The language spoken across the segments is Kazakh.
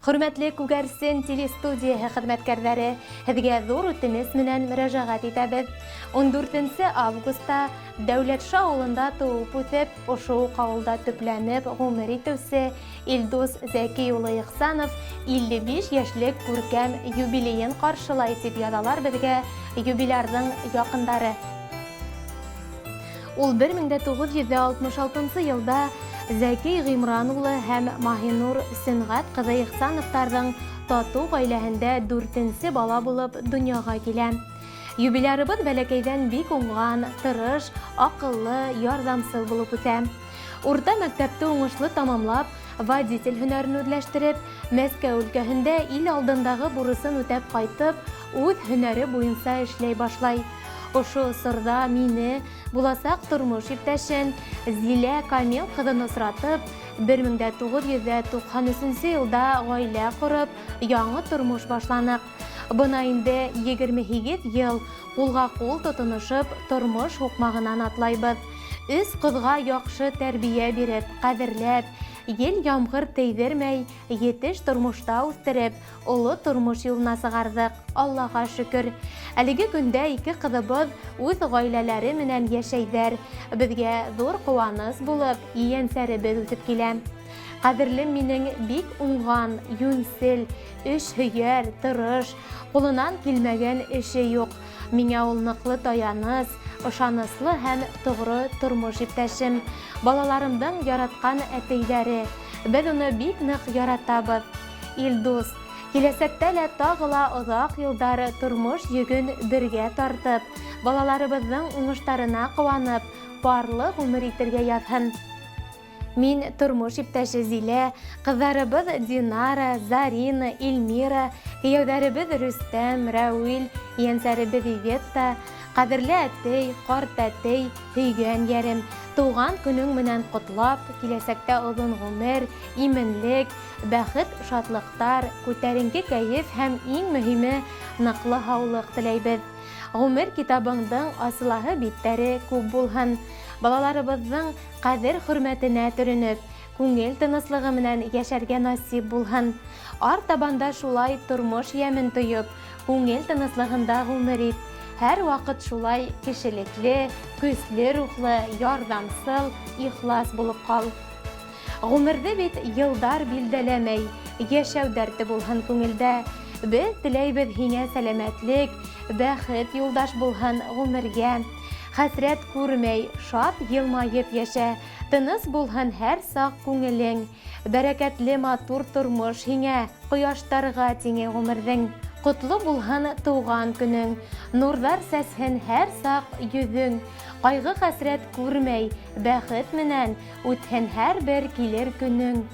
Hürmetli Күгәрсен телестудияһы хезмәткәрләре, һезгә зур үтенеч менән мөрәҗәгать итәбез. 14 августта Дәүләт авылында туып үтеп, ошо авылда төпләнеп гомер итүче Илдус Зәки улы Ихсанов 55 яшьлек күркәм юбилеен каршылай дип язалар безгә юбилярның якындары. Ул 1966 елда Зәки Гыймран улы һәм Маһинур Сөнгать кызы Ихсановтарның тату гаиләһендә 4нче бала булып дөньяга килә. Юбилярыбыз бәләкәйдән бик уңган, тырыш, акыллы, ярдәмсез булып үтә. Урта мәктәпте уңышлы тамамлап, водитель һөнәрен үзләштереп, Мәскәү өлкәһендә ил алдындагы бурысын үтәп кайтып, үз һөнәре буенча эшләй башлай. Ошо сырда мине, буласак тормыш иптәшен Зилә Камил кызын осратып, 1993 елда гаилә корып, яңа тормыш башланык. Бына инде 28 ел кулга-кул тотынышып, тормыш хукмагынан атлайбыз. Үз кызга яхшы тәрбия биреп, кадерләп, ел ямгыр тейдермәй, етеш тормышта үстереп, олы тормыш юлына сыгардык. Аллага шөкер. Әлеге көндә ике кызыбыз үз гаиләләре менән яшәйдәр. Безгә зур куаныч булып, иянсәребез үтеп килә. Кадерлем минең бик уңган, юнсел, эш һөяр, тырыш, кулынан килмәгән эше юк. Миңа ул ныклы таяныч, ышанычлы һәм тугры тормыш иптәшем, балаларымның яраткан әтәйләре. Без уны бик нык яратабыз. Илдус, киләсәктә лә тагыла озак елдар тормыш йөген бергә тартып, балаларыбызның уңыштарына куанып, парлы гомер итәргә язһын. Мин тормыш иптәше Зилә, кызларыбыз Динара, Зарина, Илмира, кияүләребез Рөстәм, Рәүил, янсәребез Иветта, кадерле әтәй, карт әтәй, һөйгән ярым, туган көнең менән котлап, киләсәктә озын гомер, именлек, бәхет, шатлыктар, күтәренке кәеф һәм иң мөһиме ныклы һаулык теләйбез. Гомер китабыңның асылаһы биттәре күп булһын. Балаларыбызның кадер-хөрмәтенә төренеп, күңел тынычлыгы менән яшәргә насип булһын. Артабанда шулай тормыш ямен тоеп, күңел тынычлыгында гомер ит. Һәр вакыт шулай кешелекле, көчле рухлы, ярдәмсел, ихлас булып кал. Гомерде бит елдар билдәләмәй, яшәү дәрте булһын күңелдә. Без теләйбез һиңә сәламәтлек, бәхет юлдаш булһын гомергә. Хәсрәт күрмәй, шат елмаеп яшә, тыныс булһын һәр сак күңелең. Бәрәкәтле матур тормыш һиңә, кояштарга тиңе гомерҙең. Котлы булһын туган көнең, нурҙар сәсһен һәр сак йөҙөң. Кайғы хәсрәт күрмәй, бәхет менән үтһен һәр бер килер көнең.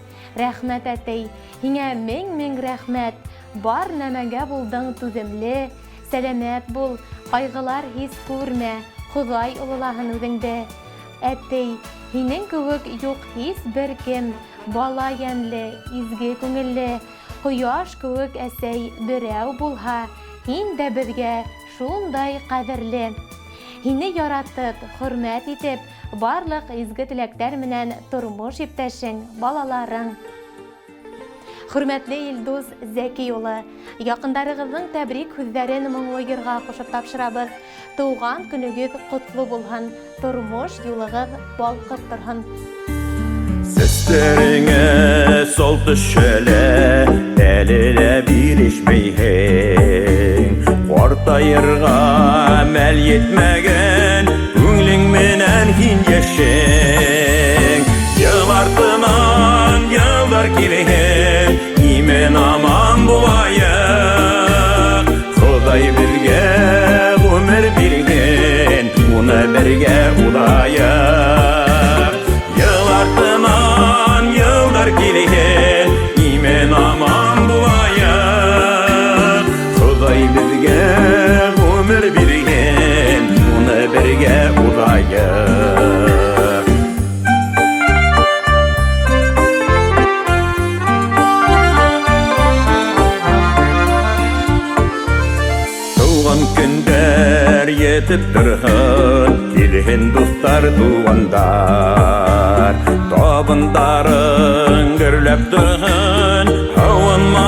Рәхмәт әтәй, һиңә мең рәхмәт, бар нәмәгә булдың түҙемле. Сәләмәт бул, кайғылар һис күрмә, Ходай олылаһын үҙеңдә. Әтәй, һинең кеүек юк һис бер кем, бала йәнле, изге күңелле. Ҡояш кеүек әсәй берәү булһа, һин дә беҙгә шундай ҡәҙерле. Һине яратып, хөрмәт итеп, барлыҡ изге теләктәр менән тормош иптәшең, балаларың. Хөрмәтле Илдус Зәки улы, яҡындарығыҙҙың тәбрик һүҙҙәрен моңло йырға ҡушып тапшырабыҙ. Тыуған көнөгөҙ ҡотло булһын, тормош юлығыҙ балҡып торһон. Сәстәреңә сол төшәлә, әле лә бирешмәйһең. Ҡартайырға мәл етмәгән, күңлең менән һин йәшәң. Йыл артынан йылдар килһен, имен аман булайыҡ. Хоҙай беҙгә ғүмер биргән, уны бергә уҙайыҡ. Йыл артынан йылдар килһен, имен аман булайыҡ. Хоҙай беҙгә ғүмер биргән, уны бергә уҙайыҡ. Көндәр етеп торһын, килһен дуҫтар, туғандар. Табындарың гөрләп торһын, һауынма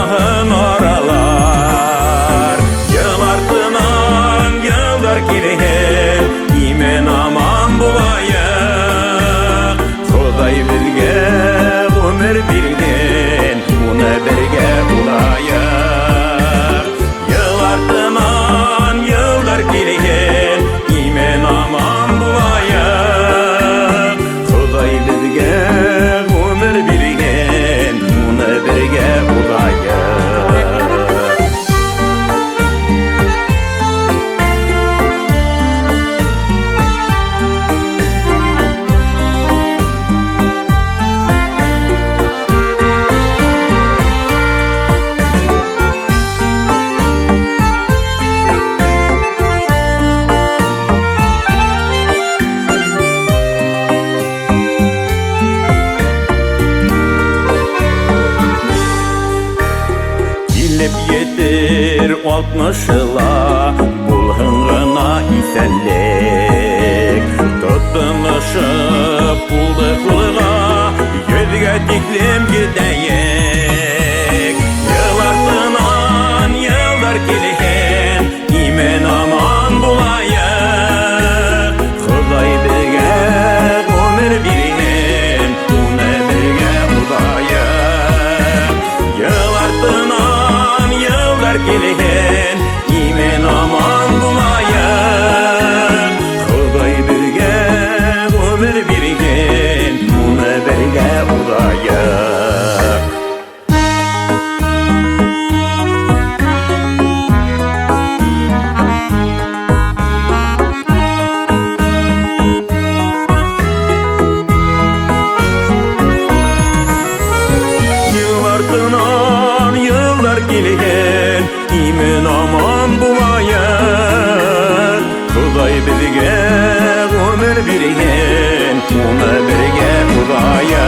altmışıla bulhыңғына isenlik Tuttunuşup buldu kılığa yüzge tiklim gideyik Yıl ardından yıllar gelin imen aman bulayık Xuday birge ömür birinin ona birge udayık Yıl ardından yıllar gelin imen aman bulayık Xuday birge ömür birinin ona birge udayık Ardından yıllar gelin imin aman bulayın Xuday birge ömür birgen ona birge udayın